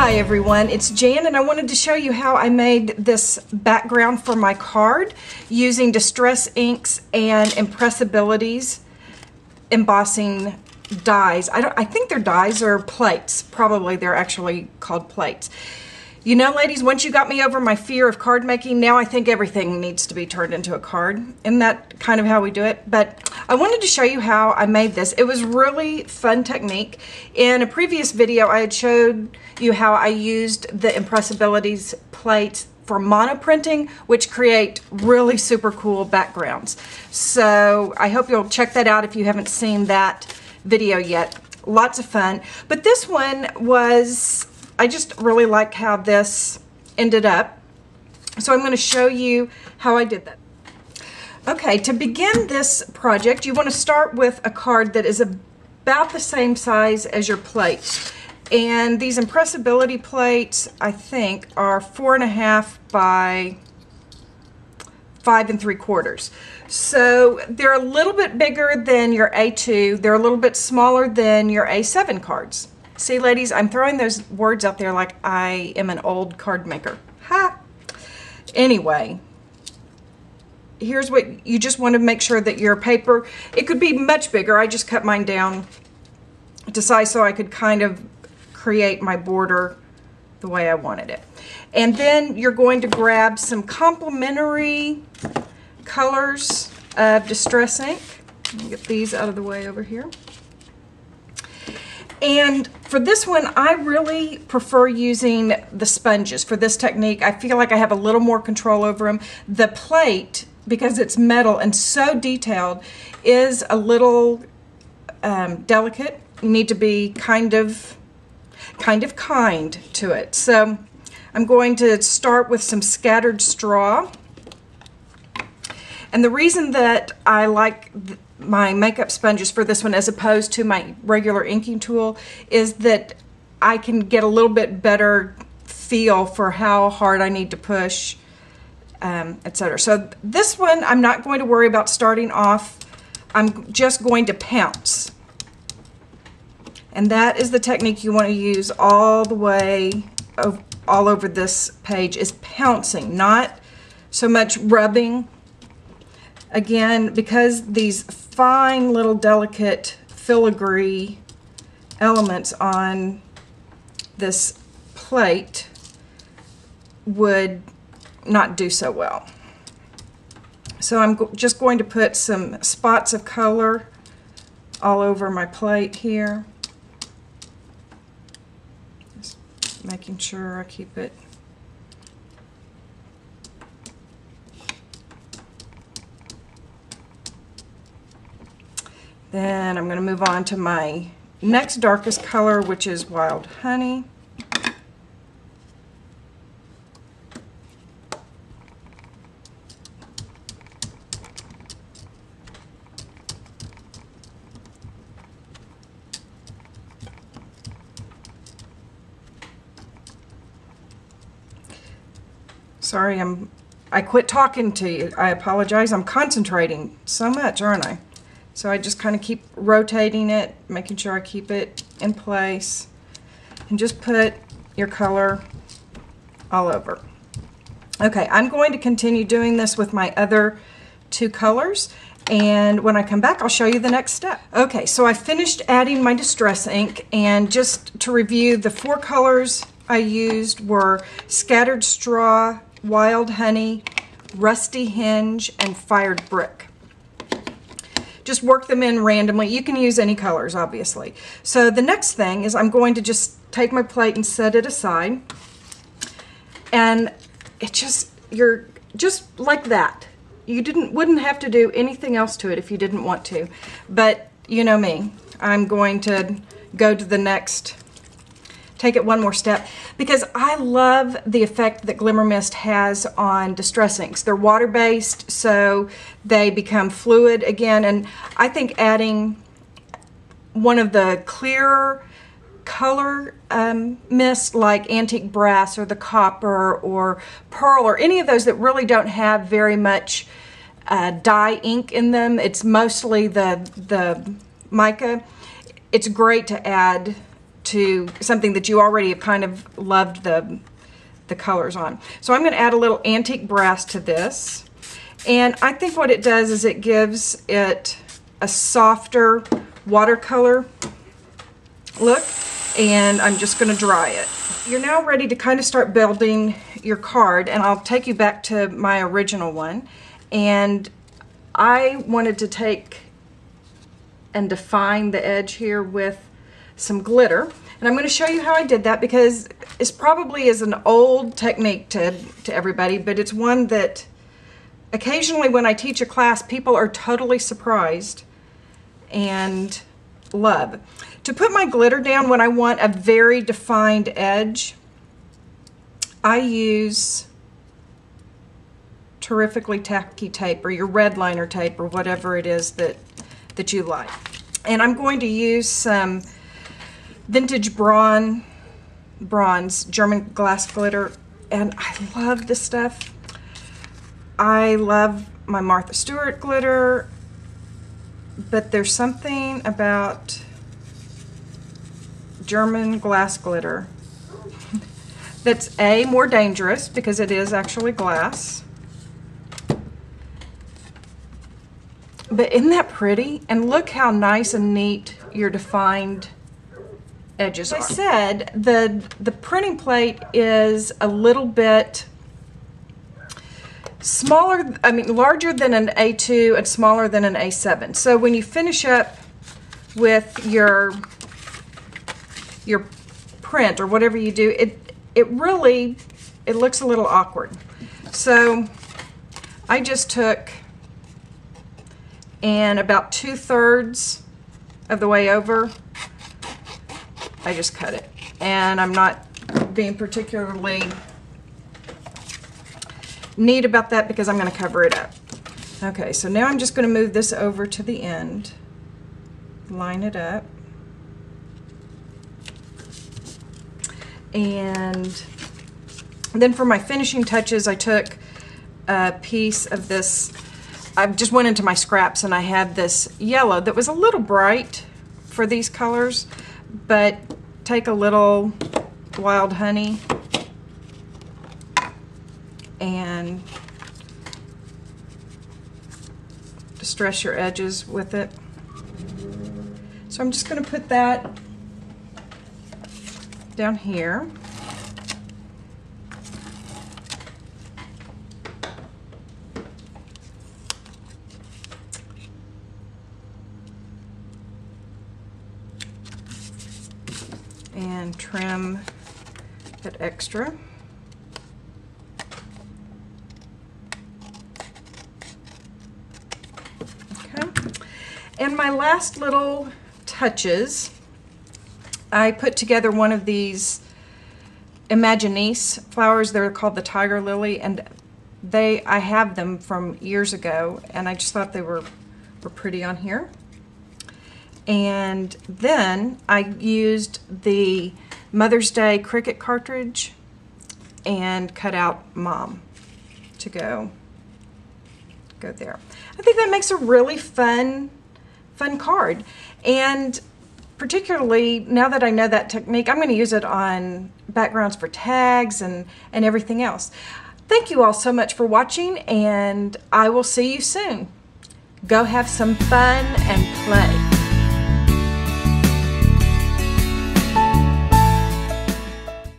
Hi everyone, it's Jan and I wanted to show you how I made this background for my card using Distress Inks and Impressibilities embossing dies. I think they're dies or plates. Probably they're actually called plates. You know, ladies, once you got me over my fear of card making, now I think everything needs to be turned into a card. Isn't that kind of how we do it? But I wanted to show you how I made this. It was really fun technique. In a previous video, I had showed you how I used the Impressibilities plates for monoprinting, which create really super cool backgrounds. So I hope you'll check that out if you haven't seen that video yet. Lots of fun. But this one was, I just really like how this ended up. So I'm going to show you how I did that. Okay, to begin this project, you want to start with a card that is about the same size as your plate. And these Impressibility plates, I think, are 4.5 by 5 3/4. So they're a little bit bigger than your A2. They're a little bit smaller than your A7 cards. See, ladies, I'm throwing those words out there like I am an old card maker. Ha! Anyway, here's what you just want to make sure that your paper, it could be much bigger. I just cut mine down to size so I could kind of create my border the way I wanted it. And then you're going to grab some complementary colors of Distress Ink. Let me get these out of the way over here. And for this one, I really prefer using the sponges for this technique. I feel like I have a little more control over them. The plate, because it's metal and so detailed, is a little delicate. You need to be kind of kind to it. So I'm going to start with some scattered straw. And the reason that I like my makeup sponges for this one as opposed to my regular inking tool is that I can get a little bit better feel for how hard I need to push, etc. So this one I'm not going to worry about starting off. I'm just going to pounce. And that is the technique you want to use all the way all over this page, is pouncing, not so much rubbing. Again, because these fine little delicate filigree elements on this plate would not do so well. So I'm just going to put some spots of color all over my plate here. Just making sure I keep it . Then I'm going to move on to my next darkest color, which is Wild Honey. Sorry, I quit talking to you. I apologize. I'm concentrating so much, aren't I? So I just kind of keep rotating it, making sure I keep it in place, and just put your color all over. Okay, I'm going to continue doing this with my other two colors, and when I come back, I'll show you the next step. Okay, so I finished adding my Distress Ink, and just to review, the 4 colors I used were Scattered Straw, Wild Honey, Rusty Hinge, and Fired Brick. Just work them in randomly. You can use any colors, obviously. So the next thing is I'm going to just take my plate and set it aside. And you're just like that. You wouldn't have to do anything else to it if you didn't want to. But you know me, I'm going to go to the next, take it one more step, because I love the effect that Glimmer Mist has on Distress Inks. They're water-based, so they become fluid again, and I think adding one of the clearer color mist like Antique Brass or the Copper or Pearl or any of those that really don't have very much dye ink in them, it's mostly the mica, it's great to add to something that you already have kind of loved the colors on. So I'm going to add a little antique brass to this. And I think what it does is it gives it a softer watercolor look. And I'm just going to dry it. You're now ready to kind of start building your card, and I'll take you back to my original one. And I wanted to take and define the edge here with some glitter. And I'm going to show you how I did that, because it's probably is an old technique to everybody, but it's one that occasionally when I teach a class, people are totally surprised and love. To put my glitter down when I want a very defined edge, I use terrifically tacky tape, or your red liner tape, or whatever it is that you like. And I'm going to use some vintage bronze German glass glitter, and I love this stuff. I love my Martha Stewart glitter, but there's something about German glass glitter that's more dangerous, because it is actually glass. But isn't that pretty? And look how nice and neat your defined edges are. As I said, the printing plate is a little bit smaller, I mean larger than an A2 and smaller than an A7. So when you finish up with your print or whatever you do, it looks a little awkward. So I just took, and about 2/3 of the way over, I just cut it. And I'm not being particularly neat about that because I'm going to cover it up. Okay, so now I'm just going to move this over to the end, line it up, and then for my finishing touches, I took a piece of this. I just went into my scraps and I had this yellow that was a little bright for these colors, but take a little wild honey and distress your edges with it. So I'm just going to put that down here. And trim that extra. Okay. And my last little touches, I put together one of these Imaginese flowers. They're called the Tiger Lily, and I have them from years ago, and I just thought they were pretty on here. And then I used the Mother's Day Cricut cartridge and cut out Mom to go there. I think that makes a really fun card. And particularly now that I know that technique, I'm going to use it on backgrounds for tags and everything else. Thank you all so much for watching, and I will see you soon. Go have some fun and play.